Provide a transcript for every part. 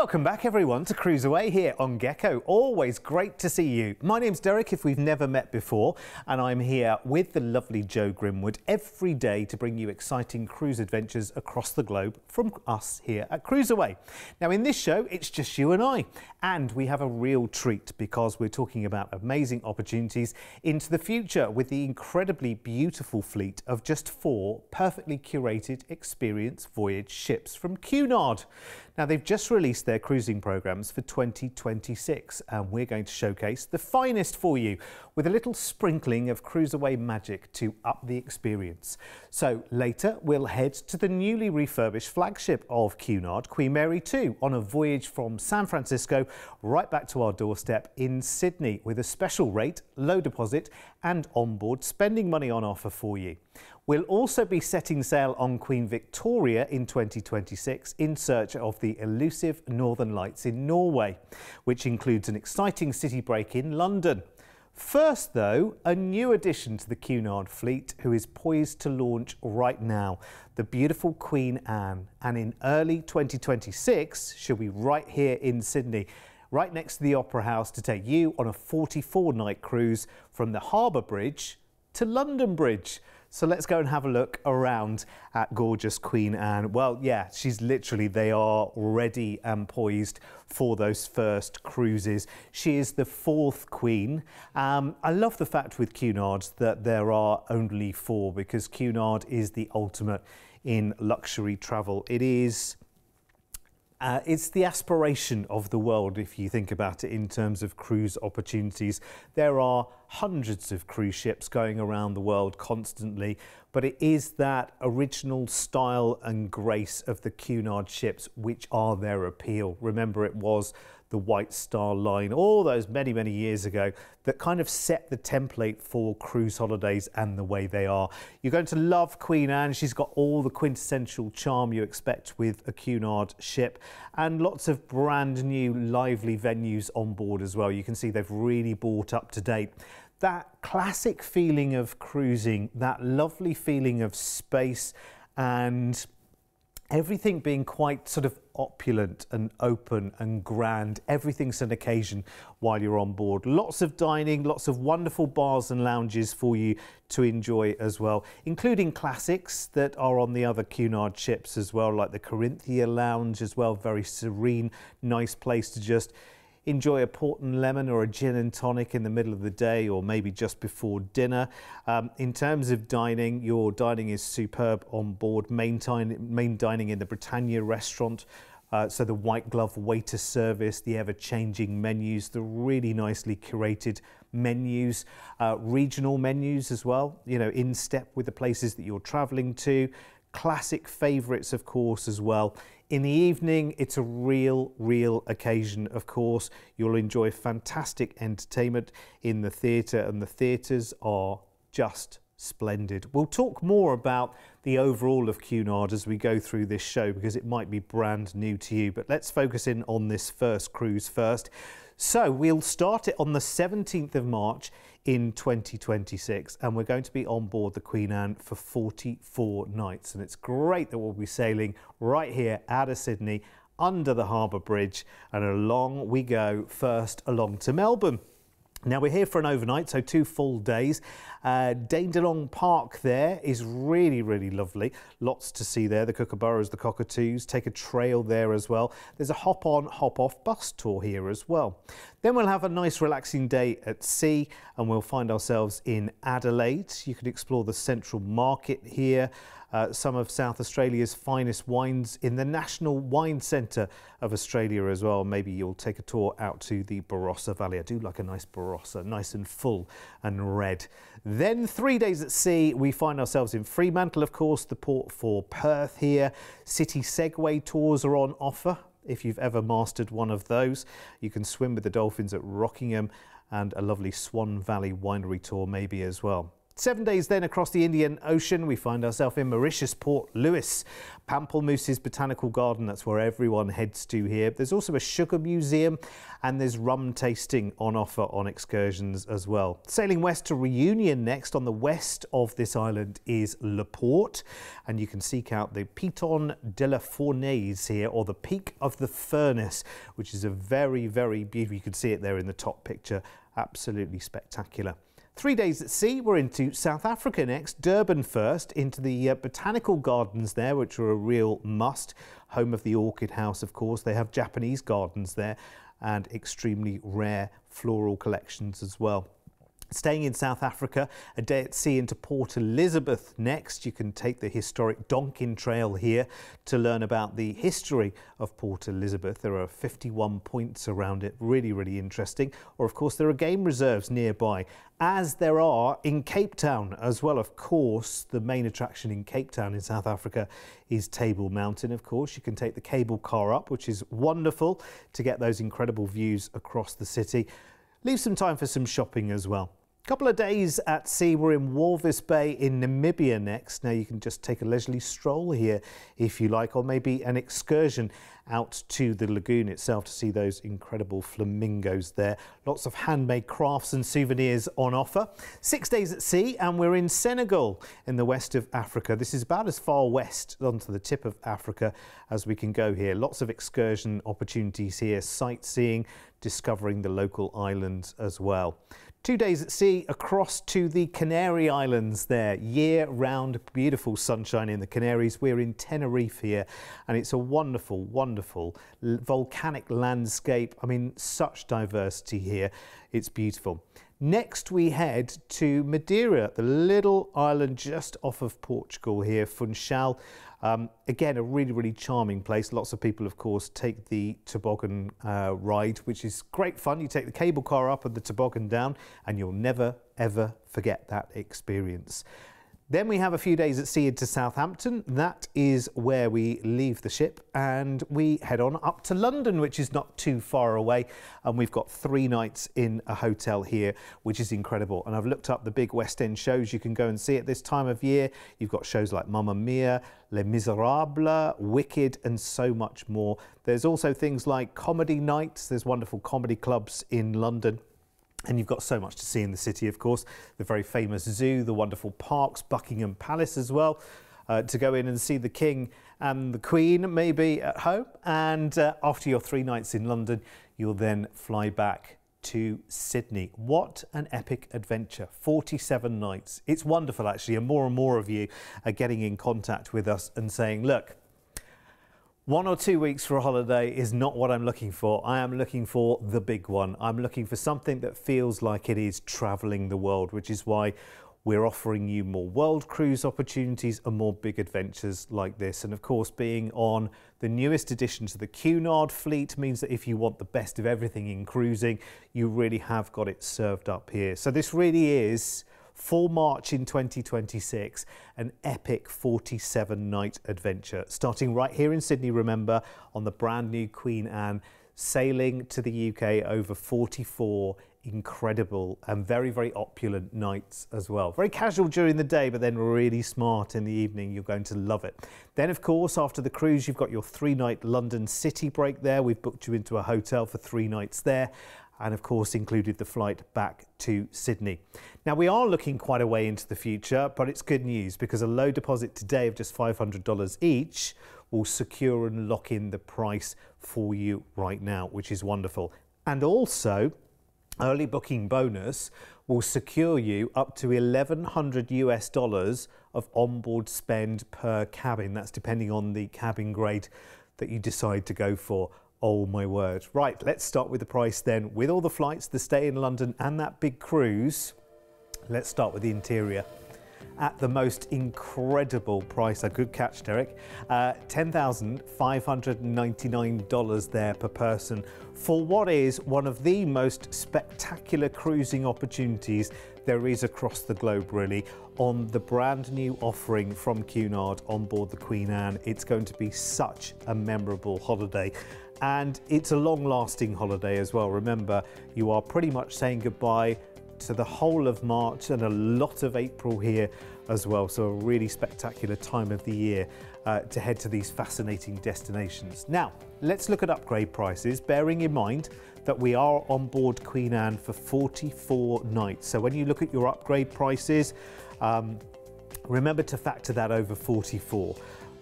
Welcome back everyone to CruiseAway here on Gecko. Always great to see you. My name's Derek if we've never met before, and I'm here with the lovely Jo Grimwood every day to bring you exciting cruise adventures across the globe from us here at CruiseAway. Now in this show it's just you and we have a real treat because we're talking about amazing opportunities into the future with the incredibly beautiful fleet of just 4 perfectly curated experience voyage ships from Cunard. Now they've just released their cruising programs for 2026 and we're going to showcase the finest for you with a little sprinkling of CruiseAway magic to up the experience. So later we'll head to the newly refurbished flagship of Cunard, Queen Mary 2, on a voyage from San Francisco right back to our doorstep in Sydney with a special rate, low deposit and onboard spending money on offer for you. We'll also be setting sail on Queen Victoria in 2026 in search of the elusive Northern Lights in Norway, which includes an exciting city break in London. First though, a new addition to the Cunard fleet who is poised to launch right now, the beautiful Queen Anne, and in early 2026 she'll be right here in Sydney, right next to the Opera House to take you on a 44-night cruise from the Harbour Bridge to London Bridge. So let's go and have a look around at gorgeous Queen Anne. Well, yeah, they are ready and poised for those first cruises. She is the 4th Queen. I love the fact with Cunard that there are only 4 because Cunard is the ultimate in luxury travel. It's the aspiration of the world if you think about it in terms of cruise opportunities. There are hundreds of cruise ships going around the world constantly, but it is that original style and grace of the Cunard ships which are their appeal. Remember, it was the White Star Line all those many years ago that kind of set the template for cruise holidays and the way they are. You're going to love Queen Anne. She's got all the quintessential charm you expect with a Cunard ship and lots of brand new lively venues on board as well. You can see they've really brought up to date. That classic feeling of cruising, that lovely feeling of space and everything being quite sort of opulent and open and grand. Everything's an occasion while you're on board. Lots of dining, lots of wonderful bars and lounges for you to enjoy as well, including classics that are on the other Cunard ships as well, like the Corinthia Lounge as well. Very serene, nice place to just enjoy a port and lemon or a gin and tonic in the middle of the day or maybe just before dinner. In terms of dining, your dining is superb on board. Main dining in the Britannia restaurant. So the white glove waiter service, the ever-changing menus, the really nicely curated menus, regional menus as well, you know, in step with the places that you're traveling to. Classic favourites, of course, as well. In the evening, it's a real occasion, of course. You'll enjoy fantastic entertainment in the theatre, and the theatres are just splendid. We'll talk more about the overall of Cunard as we go through this show because it might be brand new to you, but let's focus in on this first cruise first. So we'll start it on the 17th of March in 2026 and we're going to be on board the Queen Anne for 44 nights, and it's great that we'll be sailing right here out of Sydney under the Harbour Bridge, and along we go first along to Melbourne. Now we're here for an overnight, so 2 full days. Dandenong Park there is really lovely. Lots to see there. The Kookaburras, the Cockatoos. Take a trail there as well. There's a hop-on, hop-off bus tour here as well. Then we'll have a nice relaxing day at sea and we'll find ourselves in Adelaide. You can explore the Central Market here. Some of South Australia's finest wines in the National Wine Centre of Australia as well. Maybe you'll take a tour out to the Barossa Valley. I do like a nice Barossa, nice and full and red. Then 3 days at sea, we find ourselves in Fremantle, of course, the port for Perth here. City Segway tours are on offer. If you've ever mastered one of those, you can swim with the dolphins at Rockingham, and a lovely Swan Valley winery tour maybe as well. 7 days then across the Indian Ocean, we find ourselves in Mauritius, Port Louis. Pamplemouse's Botanical Garden, that's where everyone heads to here. There's also a sugar museum and there's rum tasting on offer on excursions as well. Sailing west to Reunion next. On the west of this island is Le Port, and you can seek out the Piton de la Fournaise here, or the Peak of the Furnace, which is a very, very beautiful, you can see it there in the top picture, absolutely spectacular. 3 days at sea, we're into South Africa next. Durban first, into the botanical gardens there, which are a real must. Home of the Orchid House, of course. They have Japanese gardens there and extremely rare floral collections as well. Staying in South Africa, a day at sea into Port Elizabeth next. You can take the historic Donkin Trail here to learn about the history of Port Elizabeth. There are 51 points around it, really, really interesting. Or of course there are game reserves nearby, as there are in Cape Town as well. Of course, the main attraction in Cape Town in South Africa is Table Mountain. Of course, you can take the cable car up, which is wonderful to get those incredible views across the city. Leave some time for some shopping as well. Couple of days at sea, we're in Walvis Bay in Namibia next. Now you can just take a leisurely stroll here if you like, or maybe an excursion out to the lagoon itself to see those incredible flamingos there. Lots of handmade crafts and souvenirs on offer. 6 days at sea and we're in Senegal in the west of Africa. This is about as far west onto the tip of Africa as we can go here. Lots of excursion opportunities here, sightseeing, discovering the local islands as well. 2 days at sea across to the Canary Islands there. Year-round beautiful sunshine in the Canaries. We're in Tenerife here and it's a wonderful, wonderful volcanic landscape. I mean, such diversity here. It's beautiful. Next we head to Madeira, the little island just off of Portugal here, Funchal. Again, a really, really charming place. Lots of people, of course, take the toboggan ride, which is great fun. You take the cable car up and the toboggan down, and you'll never, ever forget that experience. Then we have a few days at sea into Southampton. That is where we leave the ship and we head on up to London, which is not too far away. And we've got 3 nights in a hotel here, which is incredible. And I've looked up the big West End shows you can go and see at this time of year. You've got shows like Mamma Mia, Les Miserables, Wicked, and so much more. There's also things like comedy nights. There's wonderful comedy clubs in London. And you've got so much to see in the city, of course. The very famous zoo, the wonderful parks, Buckingham Palace as well, to go in and see the King and the Queen maybe at home. And after your 3 nights in London, you'll then fly back to Sydney. What an epic adventure. 47 nights. It's wonderful, actually, and more of you are getting in contact with us and saying, look, 1 or 2 weeks for a holiday is not what I'm looking for. I am looking for the big one. I'm looking for something that feels like it is traveling the world, which is why we're offering you more world cruise opportunities and more big adventures like this. And of course, being on the newest addition to the Cunard fleet means that if you want the best of everything in cruising, you really have got it served up here. So this really is, for March in 2026, an epic 47-night adventure, starting right here in Sydney, remember, on the brand new Queen Anne, sailing to the UK over 44 incredible and very, very opulent nights as well. Very casual during the day, but then really smart in the evening. You're going to love it. Then, of course, after the cruise, you've got your 3-night London city break there. We've booked you into a hotel for 3 nights there, and of course included the flight back to Sydney. Now we are looking quite a way into the future, but it's good news because a low deposit today of just $500 each will secure and lock in the price for you right now, which is wonderful. And also, early booking bonus will secure you up to $1,100 US of onboard spend per cabin. That's depending on the cabin grade that you decide to go for. Oh my word. Right, let's start with the price then. With all the flights, the stay in London and that big cruise, let's start with the interior. At the most incredible price, a good catch, Derek, $10,599 there per person for what is one of the most spectacular cruising opportunities there is across the globe, really, on the brand new offering from Cunard on board the Queen Anne. It's going to be such a memorable holiday. And it's a long-lasting holiday as well. Remember, you are pretty much saying goodbye to the whole of March and a lot of April here as well. So a really spectacular time of the year to head to these fascinating destinations. Now, let's look at upgrade prices, bearing in mind that we are on board Queen Anne for 44 nights. So when you look at your upgrade prices, remember to factor that over 44,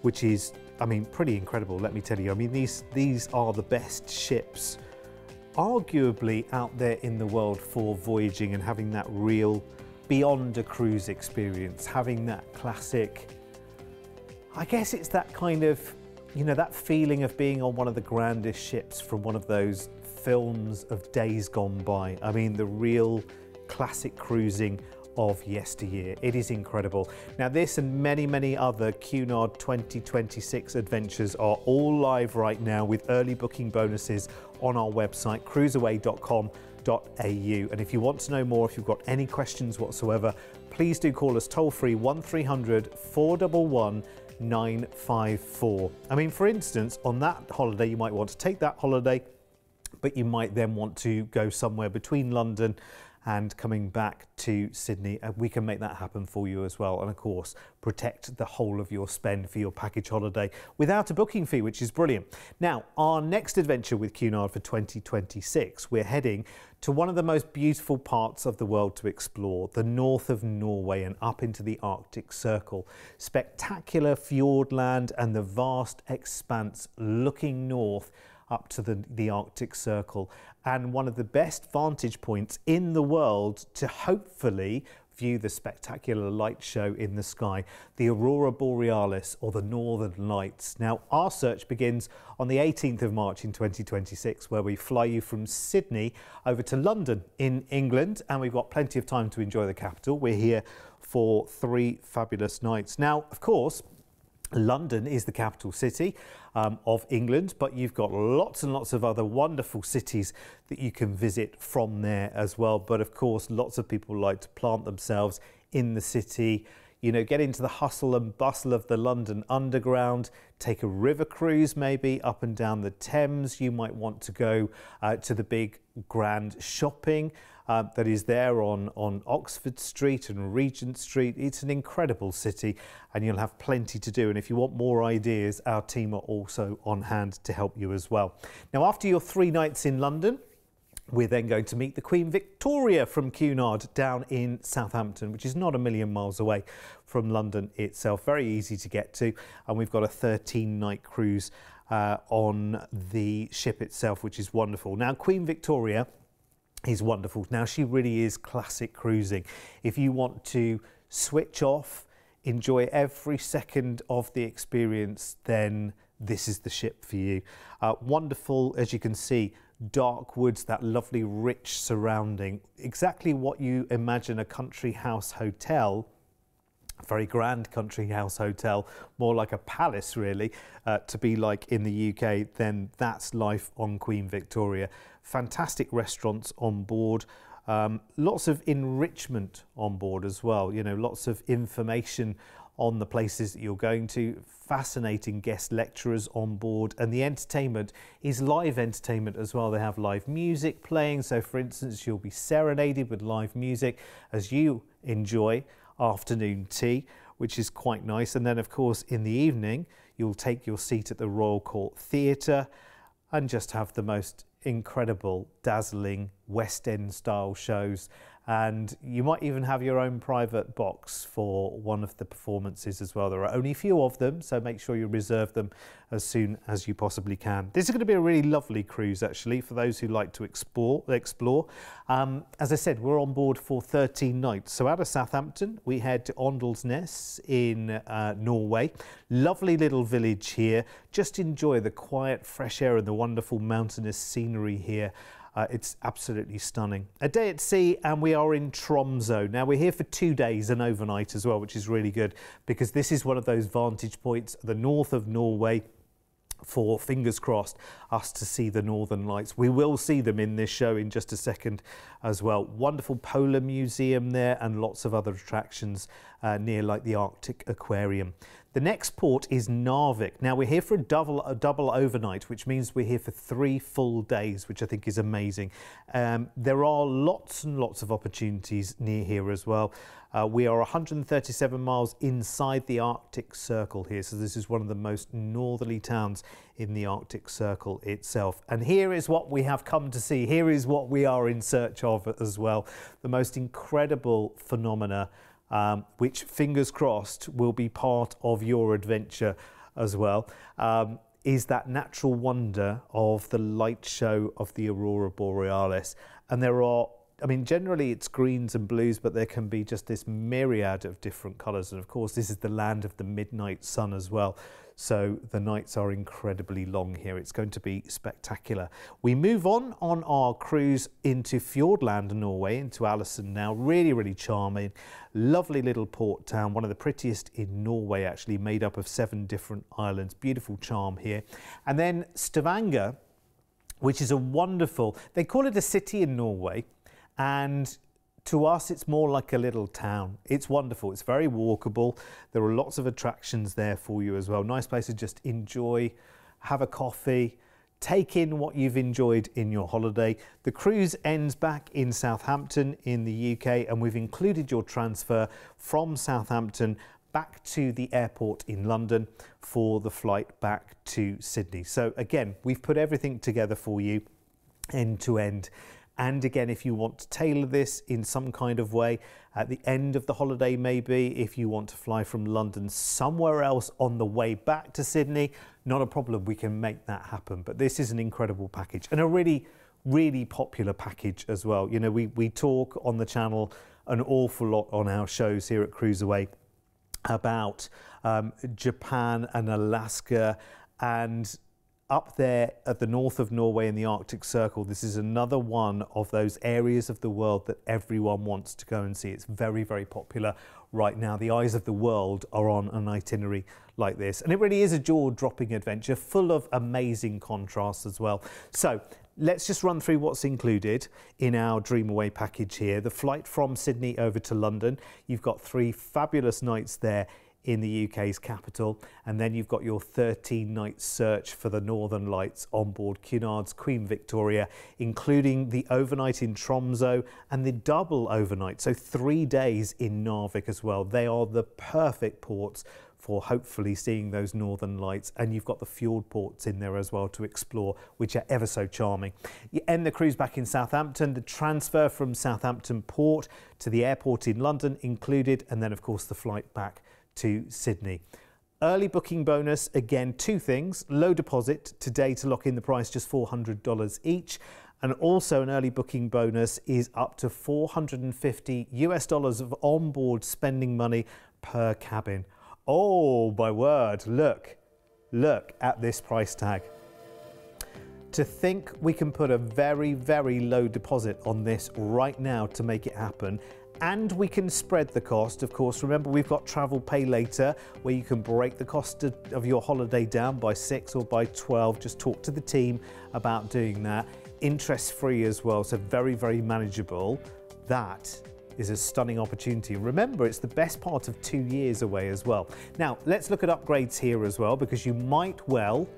which is, I mean, pretty incredible, let me tell you. I mean, these are the best ships arguably out there in the world for voyaging and having that real beyond a cruise experience, having that classic, I guess it's that kind of, you know, that feeling of being on one of the grandest ships from one of those films of days gone by. I mean, the real classic cruising of yesteryear. It is incredible. Now, this and many, many other Cunard 2026 adventures are all live right now with early booking bonuses on our website, cruiseaway.com.au. And if you want to know more, if you've got any questions whatsoever, please do call us toll free 1300 411 954. I mean, for instance, on that holiday, you might want to take that holiday, but you might then want to go somewhere between London and coming back to Sydney, and we can make that happen for you as well. And of course, protect the whole of your spend for your package holiday without a booking fee, which is brilliant. Now, our next adventure with Cunard for 2026, we're heading to one of the most beautiful parts of the world to explore, the north of Norway and up into the Arctic Circle. Spectacular fjordland and the vast expanse looking north up to the Arctic Circle, and one of the best vantage points in the world to hopefully view the spectacular light show in the sky, the Aurora Borealis or the Northern Lights. Now, our search begins on the 18th of March in 2026, where we fly you from Sydney over to London in England, and we've got plenty of time to enjoy the capital. We're here for 3 fabulous nights. Now, of course, London is the capital city of England, but you've got lots and lots of other wonderful cities that you can visit from there as well. But of course, lots of people like to plant themselves in the city, you know, get into the hustle and bustle of the London Underground, take a river cruise maybe up and down the Thames. You might want to go to the big grand shopping that is there on Oxford Street and Regent Street. It's an incredible city and you'll have plenty to do. And if you want more ideas, our team are also on hand to help you as well. Now, after your 3 nights in London, we're then going to meet the Queen Victoria from Cunard down in Southampton, which is not a million miles away from London itself. Very easy to get to. And we've got a 13-night cruise on the ship itself, which is wonderful. Now, Queen Victoria is wonderful. Now, she really is classic cruising. If you want to switch off, enjoy every second of the experience, then this is the ship for you. Wonderful, as you can see, dark woods, that lovely rich surrounding, exactly what you imagine a country house hotel, a very grand country house hotel, more like a palace really, to be like in the UK, then that's life on Queen Victoria. Fantastic restaurants on board, lots of enrichment on board as well, you know, lots of information on the places that you're going to, fascinating guest lecturers on board, and the entertainment is live entertainment as well. They have live music playing, so for instance you'll be serenaded with live music as you enjoy afternoon tea, which is quite nice. And then of course in the evening you'll take your seat at the Royal Court Theatre and just have the most incredible, dazzling West End style shows, and you might even have your own private box for one of the performances as well. There are only a few of them, so make sure you reserve them as soon as you possibly can. This is going to be a really lovely cruise actually for those who like to explore. As I said, we're on board for 13 nights. So out of Southampton we head to Åndalsnes in Norway. Lovely little village here. Just enjoy the quiet fresh air and the wonderful mountainous scenery here. It's absolutely stunning. A day at sea and we are in Tromsø. Now we're here for 2 days and overnight as well, which is really good because this is one of those vantage points, the north of Norway, for, fingers crossed, us to see the Northern Lights. We will see them in this show in just a second as well. Wonderful polar museum there and lots of other attractions near like the Arctic Aquarium. The next port is Narvik. Now we're here for a double overnight, which means we're here for 3 full days, which I think is amazing. There are lots and lots of opportunities near here as well. We are 137 miles inside the Arctic Circle here, so this is one of the most northerly towns in the Arctic Circle itself. And here is what we have come to see. Here is what we are in search of as well. The most incredible phenomena, which, fingers crossed, will be part of your adventure as well, is that natural wonder of the light show of the Aurora Borealis. And there are, I mean, generally it's greens and blues, but there can be just this myriad of different colours. And of course, this is the land of the midnight sun as well. So the nights are incredibly long here. It's going to be spectacular. We move on our cruise into Fjordland, Norway, into Alesund now. Really, really charming. Lovely little port town, one of the prettiest in Norway, actually, made up of 7 different islands. Beautiful charm here. And then Stavanger, which is a wonderful, they call it a city in Norway, and to us, it's more like a little town. It's wonderful. It's very walkable. There are lots of attractions there for you as well. Nice place to just enjoy, have a coffee, take in what you've enjoyed in your holiday. The cruise ends back in Southampton in the UK, and we've included your transfer from Southampton back to the airport in London for the flight back to Sydney. So again, we've put everything together for you end to end. And again, if you want to tailor this in some kind of way, at the end of the holiday maybe, if you want to fly from London somewhere else on the way back to Sydney, not a problem, we can make that happen. But this is an incredible package and a really, really popular package as well. You know, we talk on the channel an awful lot on our shows here at CruiseAway about Japan and Alaska, and up there at the north of Norway in the Arctic Circle, this is another one of those areas of the world that everyone wants to go and see. It's very, very popular right now. The eyes of the world are on an itinerary like this. And it really is a jaw-dropping adventure, full of amazing contrasts as well. So let's just run through what's included in our Dream Away package here. The flight from Sydney over to London. You've got 3 fabulous nights there in the UK's capital, and then you've got your 13-night search for the Northern Lights on board Cunard's Queen Victoria, including the overnight in Tromsø and the double overnight, so 3 days in Narvik as well. They are the perfect ports for hopefully seeing those Northern Lights, and you've got the fjord ports in there as well to explore, which are ever so charming. You end the cruise back in Southampton, the transfer from Southampton port to the airport in London included, and then of course the flight back to Sydney. Early booking bonus, again, 2 things. Low deposit today to lock in the price, just $400 each. And also an early booking bonus is up to $450 US of onboard spending money per cabin. Oh, my word, look at this price tag. To think we can put a very, very low deposit on this right now to make it happen, and we can spread the cost. Of course, remember, we've got Travel Pay Later, where you can break the cost of your holiday down by 6 or by 12. Just talk to the team about doing that. Interest free as well, so very, very manageable. That is a stunning opportunity. Remember, it's the best part of 2 years away as well. Now, let's look at upgrades here as well, because you might well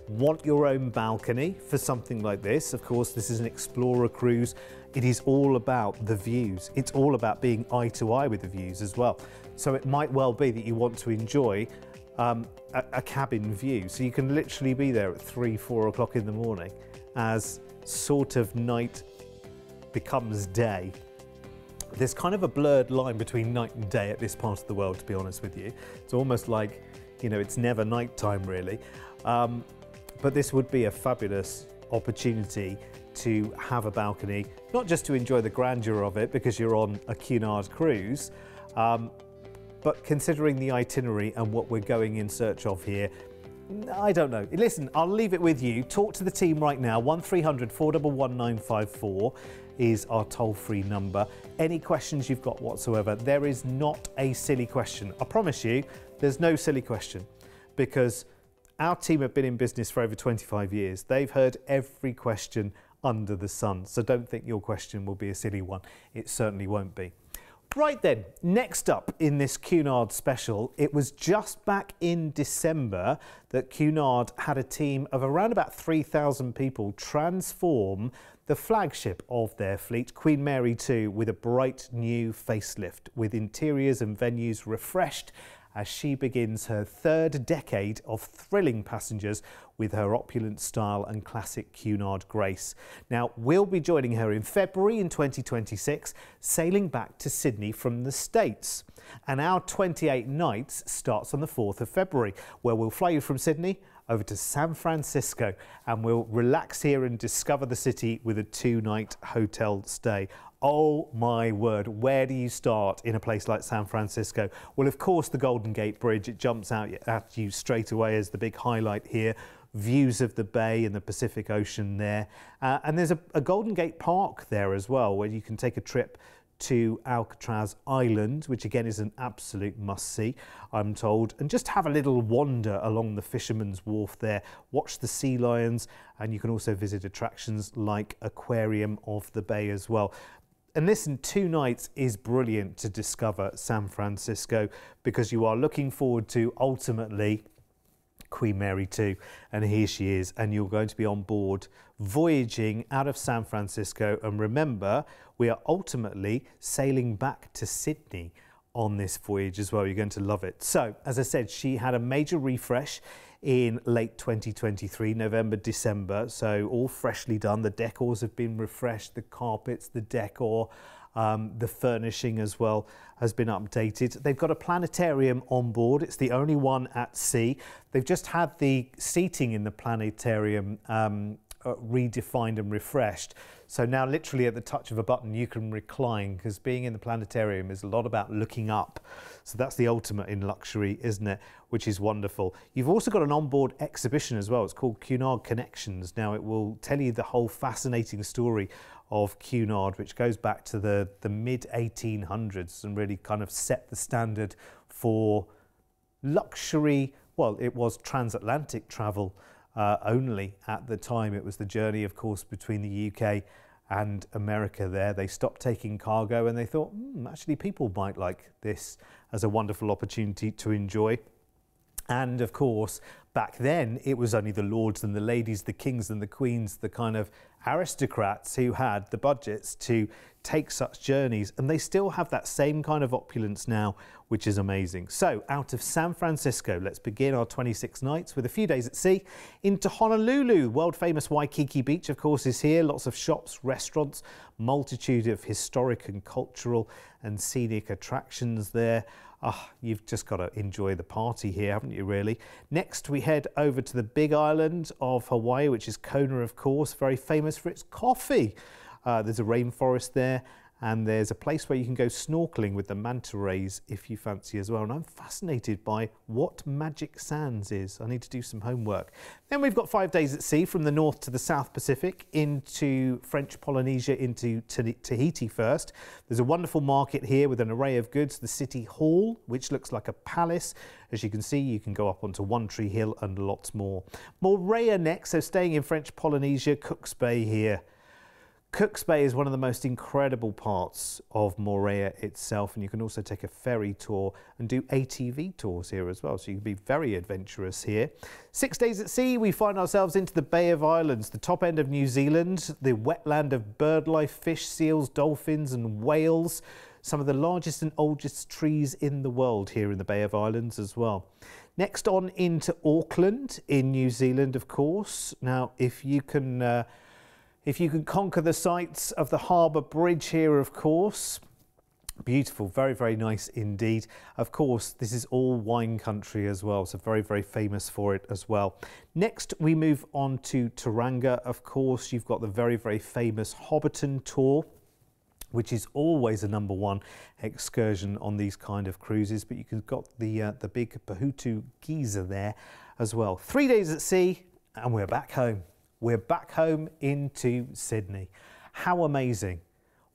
want your own balcony for something like this. Of course, this is an Explorer cruise. It is all about the views. It's all about being eye to eye with the views as well. So it might well be that you want to enjoy a cabin view. So you can literally be there at 3, 4 o'clock in the morning as sort of night becomes day. There's kind of a blurred line between night and day at this part of the world, to be honest with you. It's almost like, you know, it's never nighttime really. But this would be a fabulous opportunity to have a balcony, not just to enjoy the grandeur of it because you're on a Cunard cruise, but considering the itinerary and what we're going in search of here, I don't know. Listen, I'll leave it with you. Talk to the team right now. 1300 411 954 is our toll-free number. Any questions you've got whatsoever, there is not a silly question. I promise you, there's no silly question, because our team have been in business for over 25 years. They've heard every question under the sun. So don't think your question will be a silly one. It certainly won't be. Right then, next up in this Cunard special, it was just back in December that Cunard had a team of around about 3,000 people transform the flagship of their fleet, Queen Mary 2, with a bright new facelift, with interiors and venues refreshed as she begins her third decade of thrilling passengers with her opulent style and classic Cunard grace. Now, we'll be joining her in February in 2026, sailing back to Sydney from the States. And our 28 nights starts on the 4th of February, where we'll fly you from Sydney over to San Francisco, and we'll relax here and discover the city with a 2-night hotel stay. Oh my word, where do you start in a place like San Francisco? Well, of course, the Golden Gate Bridge, it jumps out at you straight away as the big highlight here. Views of the bay and the Pacific Ocean there. And there's a Golden Gate Park there as well, where you can take a trip to Alcatraz Island, which again is an absolute must-see, I'm told, and just have a little wander along the Fisherman's Wharf there, watch the sea lions, and you can also visit attractions like Aquarium of the Bay as well. And listen, 2 nights is brilliant to discover San Francisco, because you are looking forward to ultimately Queen Mary 2, and here she is, and you're going to be on board voyaging out of San Francisco. And remember, we are ultimately sailing back to Sydney on this voyage as well. You're going to love it. So, as I said, she had a major refresh in late 2023, November, December. So all freshly done. The decors have been refreshed, the carpets, the decor, the furnishing as well has been updated. They've got a planetarium on board. It's the only one at sea. They've just had the seating in the planetarium redefined and refreshed. So now literally at the touch of a button you can recline, because being in the planetarium is a lot about looking up. So that's the ultimate in luxury, isn't it? Which is wonderful. You've also got an onboard exhibition as well. It's called Cunard Connections. Now it will tell you the whole fascinating story of Cunard, which goes back to the mid 1800s and really kind of set the standard for luxury. Well, it was transatlantic travel only at the time. It was the journey, of course, between the UK and America there. They stopped taking cargo and they thought, actually people might like this as a wonderful opportunity to enjoy. And of course, back then it was only the lords and the ladies, the kings and the queens, the kind of aristocrats who had the budgets to take such journeys, and they still have that same kind of opulence now, which is amazing. So out of San Francisco, let's begin our 26 nights with a few days at sea into Honolulu. World famous Waikiki Beach, of course, is here. Lots of shops, restaurants, multitude of historic and cultural and scenic attractions there. You've just got to enjoy the party here, haven't you, really? Next, we head over to the big island of Hawaii, which is Kona, of course, very famous for its coffee. There's a rainforest there, and there's a place where you can go snorkeling with the manta rays if you fancy as well. And I'm fascinated by what Magic Sands is. I need to do some homework. Then we've got 5 days at sea from the north to the South Pacific, into French Polynesia, into Tahiti first. There's a wonderful market here with an array of goods. The City Hall, which looks like a palace. As you can see, you can go up onto One Tree Hill and lots more. Moorea next, so staying in French Polynesia, Cook's Bay here. Cook's Bay is one of the most incredible parts of Moorea itself, and you can also take a ferry tour and do ATV tours here as well, so you can be very adventurous here. 6 days at sea, we find ourselves into the Bay of Islands, the top end of New Zealand, the wetland of birdlife, fish, seals, dolphins and whales. Some of the largest and oldest trees in the world here in the Bay of Islands as well. Next on into Auckland in New Zealand, of course. Now, if you can conquer the sights of the harbour bridge here, of course. Beautiful, very, very nice indeed. Of course, this is all wine country as well, so very, very famous for it as well. Next, we move on to Tauranga. Of course, you've got the very, very famous Hobbiton tour, which is always a #1 excursion on these kind of cruises, but you've got the big Pahutu geyser there as well. 3 days at sea, and we're back home. We're back home into Sydney. How amazing.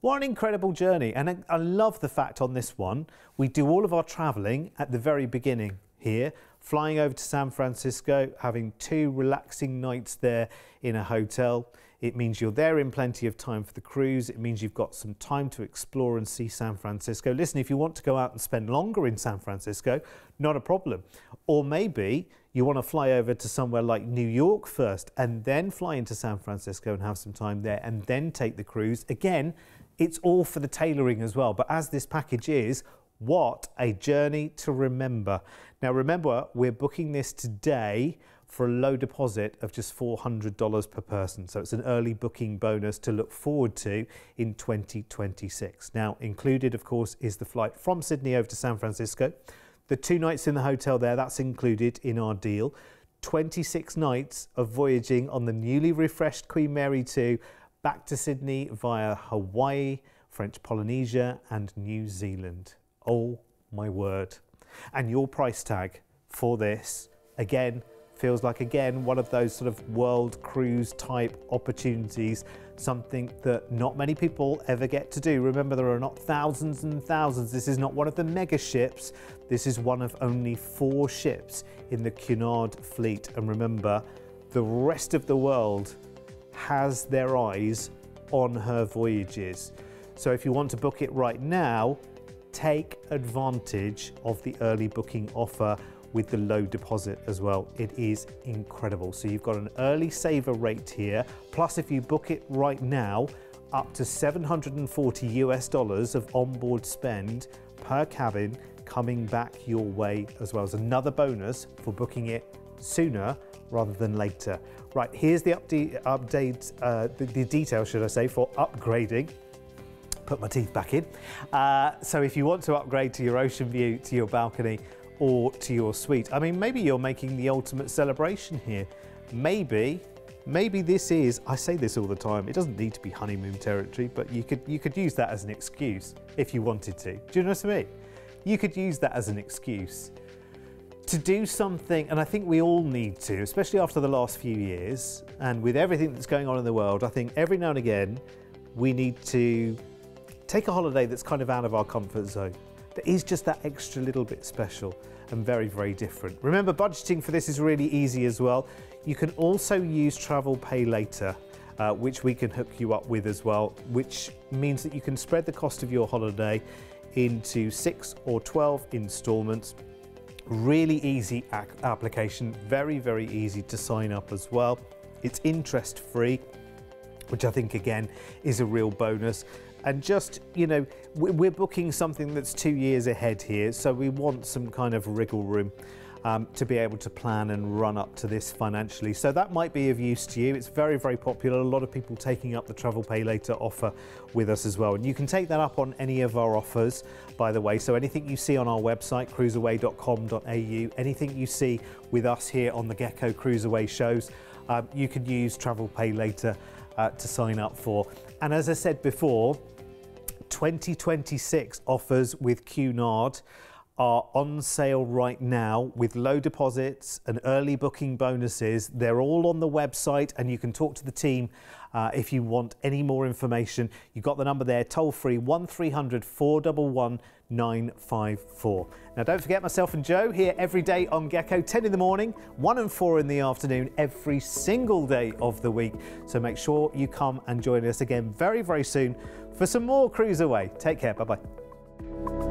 What an incredible journey. And I love the fact on this one, we do all of our travelling at the very beginning. here, flying over to San Francisco, having 2 relaxing nights there in a hotel. It means you're there in plenty of time for the cruise. It means you've got some time to explore and see San Francisco. Listen, if you want to go out and spend longer in San Francisco, not a problem. Or maybe you want to fly over to somewhere like New York first and then fly into San Francisco and have some time there and then take the cruise. Again, it's all for the tailoring as well. But as this package is, what a journey to remember. Now remember, we're booking this today for a low deposit of just $400 per person. So it's an early booking bonus to look forward to in 2026. Now included, of course, is the flight from Sydney over to San Francisco. The 2 nights in the hotel there, that's included in our deal. 26 nights of voyaging on the newly refreshed Queen Mary 2 back to Sydney via Hawaii, French Polynesia and New Zealand. Oh my word. And your price tag for this, again, feels like, again, one of those sort of world cruise type opportunities, something that not many people ever get to do. Remember, there are not thousands and thousands. This is not one of the mega ships. This is one of only 4 ships in the Cunard fleet. And remember, the rest of the world has their eyes on her voyages. So if you want to book it right now, take advantage of the early booking offer with the low deposit as well. It is incredible. So you've got an early saver rate here. Plus, if you book it right now, up to $740 of onboard spend per cabin coming back your way, as well as another bonus for booking it sooner rather than later. Right, here's the the details, should I say, for upgrading. Put my teeth back in. So if you want to upgrade to your ocean view, to your balcony, or to your suite, I mean, maybe you're making the ultimate celebration here. Maybe this is, I say this all the time, it doesn't need to be honeymoon territory, but you could use that as an excuse if you wanted to. Do you know what I mean? You could use that as an excuse to do something, and I think we all need to, especially after the last few years, and with everything that's going on in the world, I think every now and again, we need to take a holiday that's kind of out of our comfort zone. That is just that extra little bit special and very, very different. Remember, budgeting for this is really easy as well. You can also use Travel Pay Later, which we can hook you up with as well, which means that you can spread the cost of your holiday into 6 or 12 installments. Really easy application, very, very easy to sign up as well. It's interest free, which I think again is a real bonus. And just, you know, we're booking something that's 2 years ahead here, so we want some kind of wriggle room to be able to plan and run up to this financially. So that might be of use to you. It's very, very popular. A lot of people taking up the Travel Pay Later offer with us as well. And you can take that up on any of our offers, by the way. So anything you see on our website, cruiseaway.com.au, anything you see with us here on the Gecko CruiseAway shows, you can use Travel Pay Later to sign up for. And as I said before, 2026 offers with Cunard are on sale right now with low deposits and early booking bonuses. They're all on the website, and you can talk to the team if you want any more information. You've got the number there, toll free 1300 411 954. Now don't forget, myself and Joe here every day on Gecko, 10 in the morning, 1 and 4 in the afternoon, every single day of the week. So make sure you come and join us again very, very soon for some more CruiseAway. Take care, bye-bye.